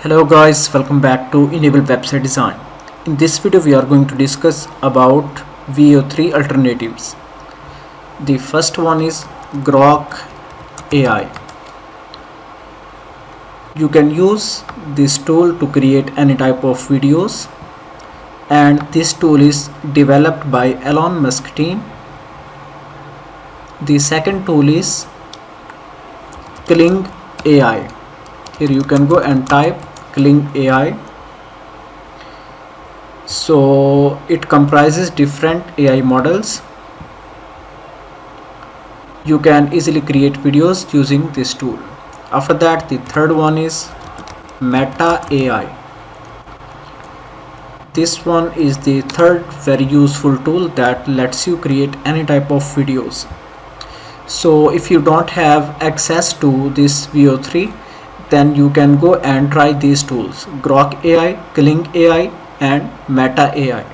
Hello guys, welcome back to Enable Website Design. In this video we are going to discuss about VEO3 alternatives. The first one is Grok AI. You can use this tool to create any type of videos, and this tool is developed by Elon Musk team. The second tool is Kling AI. Here you can go and type Kling AI. So it comprises different AI models. You can easily create videos using this tool. After that, the third one is Meta AI. This one is the third very useful tool that lets you create any type of videos. So if you don't have access to this VEO3, then you can go and try these tools: Grok AI, Kling AI and Meta AI.